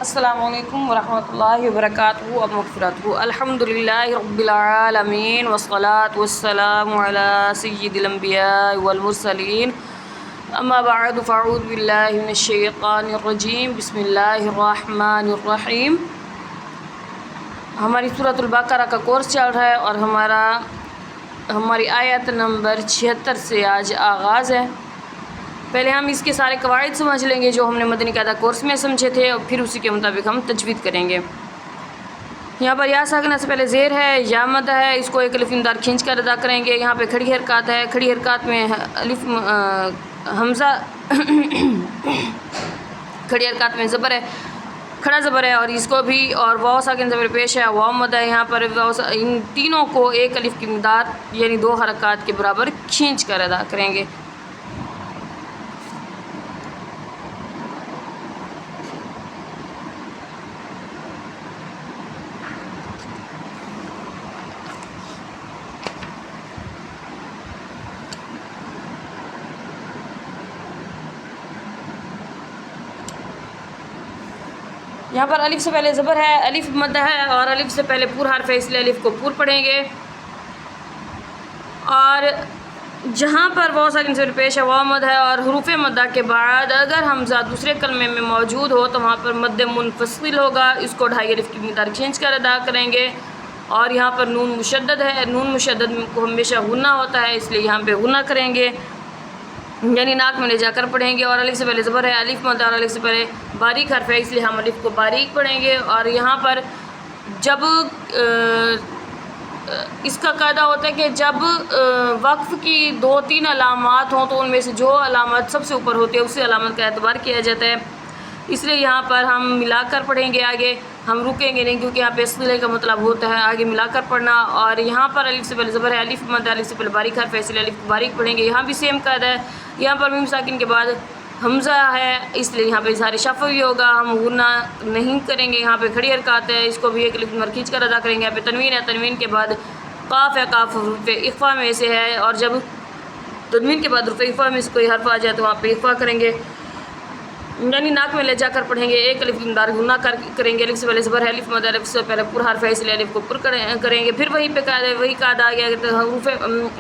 السلام علیکم ورحمۃ اللہ وبرکاتہ ومغفرتہ الحمدللہ رب العالمین والصلاة والسلام علی سید الانبیاء والمرسلین اما بعد فاعوذ باللہ من الشیطان الرجیم بسم اللہ الرحمن الرحیم۔ ہماری سورۃ البقرہ کا کورس چل رہا ہے اور ہماری آیت نمبر 76 سے آج آغاز ہے۔ پہلے ہم اس کے سارے قواعد سمجھ لیں گے جو ہم نے مدنی قاعدہ کورس میں سمجھے تھے، اور پھر اسی کے مطابق ہم تجوید کریں گے۔ یہاں پر یا ساکنہ سے پہلے زیر ہے، یا مد ہے، اس کو ایک الف مدار کھینچ کر ادا کریں گے۔ یہاں پہ کھڑی حرکات ہے، کھڑی حرکات میں الف حمزہ کھڑی حرکات میں زبر ہے، کھڑا زبر ہے، اور اس کو بھی، اور واو ساکن زبر پیش ہے، واو مد ہے۔ یہاں پر ان تینوں کو ایک الف کی مقدار یعنی 2 حرکات کے برابر کھینچ کر ادا کریں گے۔ یہاں پر الف سے پہلے زبر ہے، الف مد ہے، اور الف سے پہلے پور حرف ہے، اس لیے الف کو پور پڑھیں گے۔ اور جہاں پر واو ساکن سے پیش ہے، واو مد ہے، اور حروف مدہ کے بعد اگر حمزہ دوسرے کلمے میں موجود ہو تو وہاں پر مد منفصل ہوگا، اس کو 2.5 الف کی مقدار کھینچ کر ادا کریں گے۔ اور یہاں پر نون مشدد ہے، نون مشدد کو ہمیشہ غنہ ہوتا ہے، اس لیے یہاں پہ غنہ کریں گے، یعنی ناک میں لے جا کر پڑھیں گے۔ اور الف سے پہلے زبر ہے، الف مد اور الف سے پہلے باریک حرف ہے، اس لیے ہم الف کو باریک پڑھیں گے۔ اور یہاں پر جب اس کا قاعدہ ہوتا ہے کہ جب وقف کی 2-3 علامات ہوں تو ان میں سے جو علامت سب سے اوپر ہوتی ہے اسی علامت کا اعتبار کیا جاتا ہے، اس لیے یہاں پر ہم ملا کر پڑھیں گے، آگے ہم رکیں گے نہیں، کیونکہ یہاں پہ اصلے کا مطلب ہوتا ہے آگے ملا کر پڑھنا۔ اور یہاں پر الف سے پہلے زبر ہے، الف مد، الف سے پہلے باریک حرف ہے، اس لیے الف کو باریک پڑھیں گے، یہاں بھی سیم قاعدہ ہے۔ یہاں پر میم ساکن کے بعد حمزہ ہے، اس لیے یہاں پہ اظہار شفوی ہوگا، ہم غنہ نہیں کریں گے۔ یہاں پہ کھڑی حرکات ہے، اس کو بھی ایک الف مر کھینچ کر ادا کریں گے۔ یہاں پہ تنوین ہے، تنوین کے بعد قاف ہے، قاف حروف اخفا میں سے ہے، اور جب تنوین کے بعد حروف اخفا میں سے کوئی حرف آ جائے تو وہاں پہ اخفا کریں گے، یعنی ناک میں لے جا کر پڑھیں گے، ایک الف کی مقدار غنہ کریں گے۔ الف سے پہلے زبر ہے، الف مد، الف سے پہلے پر حرف ہے، اس لیے الف کو پر کریں گے۔ پھر وہی قاعدہ آ گیا کہ حروف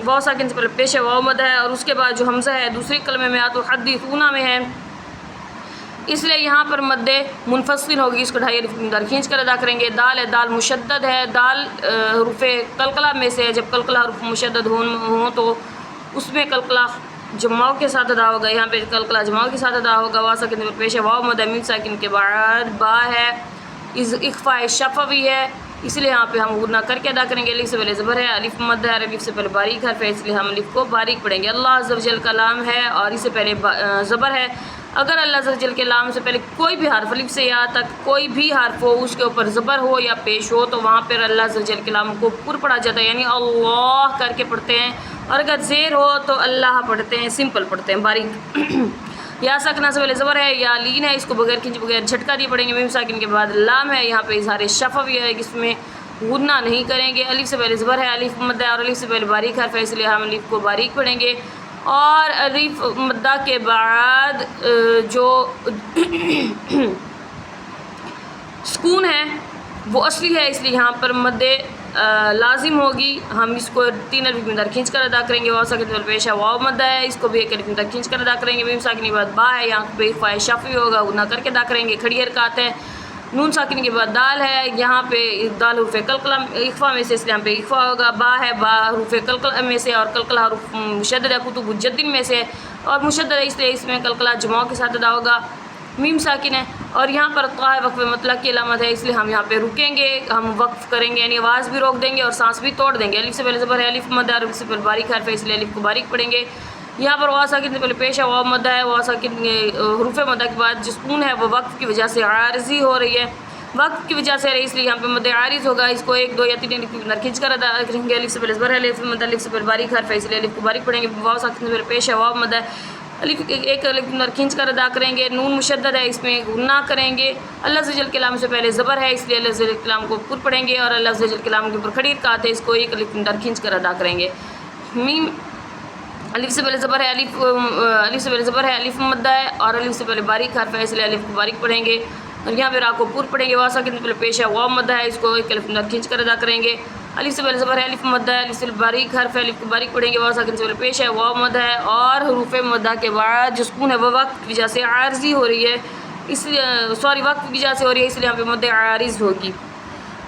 واو ساکن سے پہلے پیش ہے، واو مد ہے، اور اس کے بعد جو حمزہ ہے دوسرے کلمے میں اتحدثون میں ہے، اس لیے یہاں پر مد منفصل ہوگی، اس کو 2.5 الف کی مقدار کھینچ کر ادا کریں گے۔ دال ہے، دال مشدد ہے، دال حروف قلقلہ میں سے ہے، جب قلقلہ حروف مشدد ہوں تو اس میں قلقلہ جماؤ کے ساتھ ادا ہوگا، یہاں پہ قلقلہ جماؤ کے ساتھ ادا ہوگا۔ واو ساکن پر پیش ہے، واو مد، میم ساکن کے بعد با ہے، اخفا شفوی ہے، اس لیے یہاں پہ ہم غنہ کر کے ادا کریں گے۔ الف سے پہلے زبر ہے، الف مد ہے، الف سے پہلے باریک حرف ہے، اس لیے ہم الف کو باریک پڑھیں گے۔ اللہ عز و جل کا لام ہے اور اس سے پہلے زبر ہے، اگر اللہ عز و جل کے لام سے پہلے کوئی بھی حرف الف سے یا تک کوئی بھی حرف ہو، اس کے اوپر زبر ہو یا پیش ہو، تو وہاں پر اللہ عز و جل کے لام کو پر پڑھا جاتا ہے، یعنی اللہ کر کے پڑھتے ہیں، اور اگر زیر ہو تو اللہ پڑھتے ہیں، سمپل پڑھتے ہیں، باریک۔ یا ساکنہ سے پہلے زبر ہے، یا لین ہے، اس کو بغیر کھینچے بغیر جھٹکا دیے پڑھیں گے۔ میم ساکن کے بعد لام ہے، یہاں پہ اظہار شفوی ہے، اس میں غنہ نہیں کریں گے۔ الف سے پہلے زبر ہے، الف مد ہے، اور الف سے پہلے باریک حرف ہے، اس لیے ہم الف کو باریک پڑھیں گے۔ اور الف مدہ کے بعد جو سکون ہے وہ اصلی ہے، اس لیے یہاں پر مد لازم ہوگی، ہم اس کو 3 الف کی مقدار کھینچ کر ادا کریں گے۔ واو ساکن پر پیش ہے، واو مد ہے، اس کو بھی 1 الف کی مقدار کھینچ کر ادا کریں گے۔ میم ساکن کے بعد با ہے، یہاں پہ اخفا شفوی ہوگا، غنہ کر کے ادا کریں گے۔ کھڑی حرکات ہے، نون ساکن کے بعد دال ہے، یہاں پہ دال حروف قلقلہ اخفا میں سے، اس لیے یہاں پہ اخفا ہوگا۔ با ہے، با حروف قلقلہ میں سے، اور قلقلہ حروف مشدد ہے، کتب الجدن میں سے، اور مشدد ہے، اس لیے اس میں قلقلہ جماؤ کے ساتھ ادا ہوگا۔ میم ساکن ہے، اور یہاں پر طا ہے، وقف مطلق کی علامت ہے، اس لیے ہم یہاں پہ رکیں گے، ہم وقف کریں گے، یعنی آواز بھی روک دیں گے اور سانس بھی توڑ دیں گے۔ الف سے پہلے زبر ہے، الف مد ہے، الف سے پہلے باریک حرف ہے، اس لیے الف کو باریک پڑھیں گے۔ یہاں پر واو ساکن سے پہلے پیش ہے، واو مد ہے، واو ساکن حروف مدہ کے بعد جو سکون ہے وہ وقف کی وجہ سے عارضی ہو رہی ہے، وقت کی وجہ سے رہی، اس لیے یہاں پہ مد عارض ہوگا، اس کو 1 2 یا 3 الف کی مقدار کھینچ کر ادا کریں گے۔ الف سے پہلے زبر ہے، الف مد، الف سے پہلے باریک حرف ہے، اس لیے الف کو باریک پڑھیں گے۔ واو ساکن سے پہلے پیش ہے، واو مد ہے، الف 1 الف کی مقدار کھینچ کر ادا کریں گے۔ نون مشدد ہے، اس میں غنہ کریں گے۔ اللہ عز و جل کے لام سے پہلے زبر ہے، اس لیے اللہ عز و جل کے لام کو پر پڑھیں گے، اور اللہ عز و جل کے لام کے اوپر کھڑی حرکات ہے، اس کو 1 الف کی مقدار کھینچ کر ادا کریں گے۔ میم الف سے پہلے زبر ہے، الف سے پہلے زبر ہے، الف مد ہے، اور الف سے پہلے باریک حرف ہے، اس لیے الف کو باریک پڑھیں گے۔ اور یہاں پہ را کو پور پڑھیں گے، واو ساکن سے پہلے پیش ہے واو مدہ ہے، اس کو ایک الف اندر کھینچ کر ادا کریں گے۔ الف سے پہلے زبر ہے، الف مدہ ہے، الف سے باریک حرف ہے، الف کو باریک پڑھیں گے، واو ساکن سے پہلے پیش ہے واو مدہ ہے، اور حروف مدہ کے بعد جو سکون ہے وہ وقت کی وجہ سے عارضی ہو رہی ہے، اس لیے وقت کی وجہ سے ہو رہی ہے، اس لیے یہاں پہ مد عارض ہوگی۔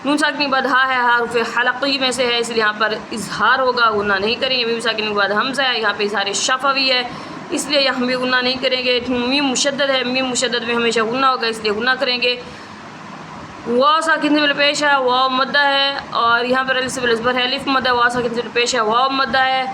نون ساکن کے بعد ہا ہے، حرف حلقی میں سے ہے، اس لیے یہاں پر اظہار ہوگا، غنہ نہیں کریں گے۔ میم ساکن کے بعد حمزہ ہے، یہاں پہ اظہار شفوی ہے، اس لیے یہاں بھی غنہ نہیں کریں گے۔ میم مشدد ہے، میم مشدد میں ہمیشہ غنہ ہوگا، اس لیے غنہ کریں گے۔ واو ساکن سے پہلے پیش ہے واو مدہ ہے، اور یہاں پر الف سے پہلے زبر ہے، الف مدہ، واو ساکن سے پہلے پیش ہے واو مدہ ہے۔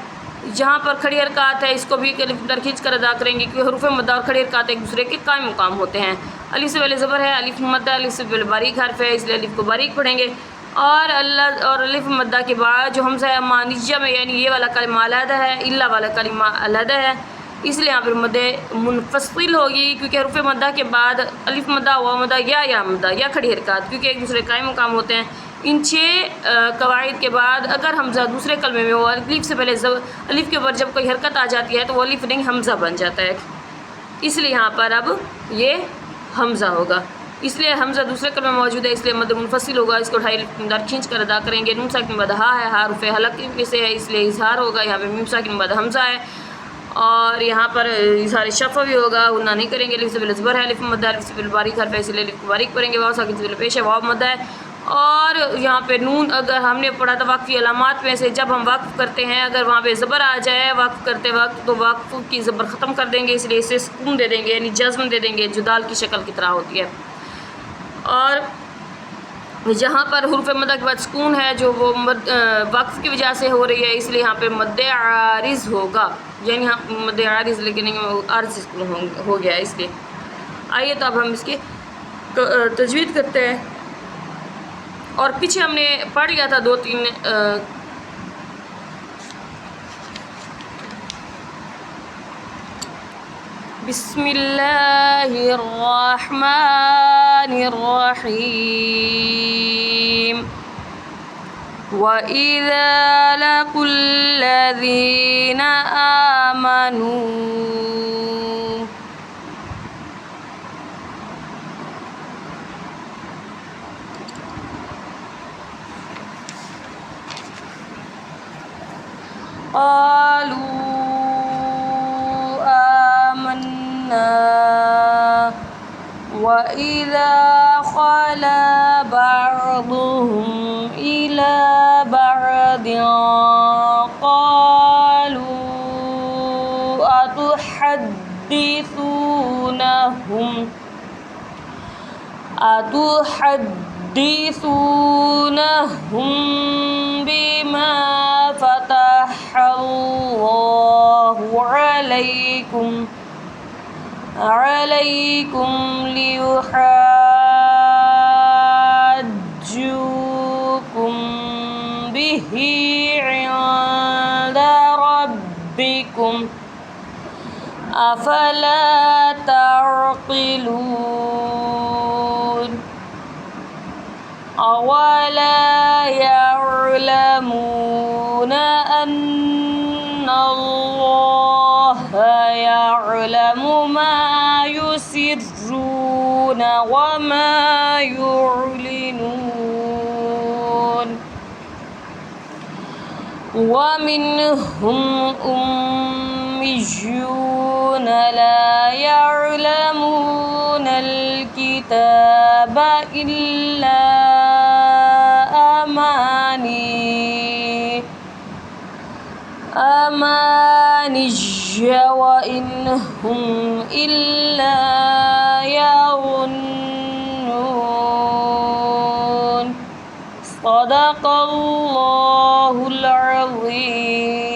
جہاں پر کھڑی حرکات ہے اس کو بھی الف در کھینچ کر ادا کریں گے، کیونکہ حروف مدہ اور کھڑی حرکات ایک دوسرے کے قائم مقام ہوتے ہیں۔ الف سے پہلے زبر ہے، الف مدہ، الف سے پہلے باریک حرف ہے، اس لیے الف کو باریک پڑھیں گے، اور الف مدہ کے بعد جو حمزہ ہے مانیہ میں، یعنی یہ والا کلمہ علیحدہ ہے، الا والا کلمہ علیحدہ ہے، اس لیے یہاں پر مد منفصل ہوگی، کیونکہ حروف مدہ کے بعد الف مدہ، واو مدہ یا مدہ یا کھڑی حرکات، کیونکہ ایک دوسرے قائم مقام ہوتے ہیں۔ ان 6 قواعد کے بعد اگر حمزہ دوسرے کلمے میں ہو، الف سے پہلے الف کے اوپر جب کوئی حرکت آ جاتی ہے تو وہ الف نہیں حمزہ بن جاتا ہے، اس لیے یہاں پر اب یہ حمزہ ہوگا، اس لیے حمزہ دوسرے کلمے میں موجود ہے، اس لیے مد منفصل ہوگا، اس کو اٹھائی در کھینچ کر ادا کریں گے۔ نون ساکن کے بعد ہا ہے، حرف حلقی میں سے ہے، اس لیے اظہار ہوگا، یہاں پہ میم ساکن کے بعد حمزہ ہے، اور یہاں پر اظہار شفوی ہوگا، غنہ نہیں کریں گے۔ الف سے پہلے زبر ہے، الف مدہ، الف سے پہلے باریک حرف ہے، اس لیے الف کو باریک پڑھیں گے، واو ساکن سے پہلے پیش ہے واو مدہ ہے، اور یہاں پہ نون اگر ہم نے پڑھا تھا وقفی علامات میں سے، جب ہم وقف کرتے ہیں اگر وہاں پہ زبر آ جائے وقف کرتے وقت تو وقف کی زبر ختم کر دیں گے، اس لیے اسے سکون دے دیں گے، یعنی جزم دے دیں گے، جو دال کی شکل کی طرح ہوتی ہے۔ اور جہاں پر حروف مدہ کے بعد سکون ہے جو وہ وقف کی وجہ سے ہو رہی ہے، اس لیے یہاں پہ مد عارض ہوگا، یعنی یہاں مد عارض لیکن عارض سکون ہو گیا ہے، اس لیے آئیے تو اب ہم اس کی تجوید کرتے ہیں۔ اور پیچھے ہم نے پڑھ لیا تھا 2-3 بسم اللہ الرحمن الرحیم وَإِذَا لَقُوا الَّذِينَ آمَنُوا قَالُوا آمَنَّا وَإِذَا خَلَا بَعْضُهُمْ إِلَى بَعْضٍ قَالُوا أتحدثونهم بما فتح الله عليكم ليحاجوكم به عند ربكم أفلا تعقلون أولا يعلمون أن الله يعلم ما يسرون وما يعلنون ومنهم أميون لا يعلمون الكتاب إلا أماني وإن هم إلا يظنون صدق الله العظيم۔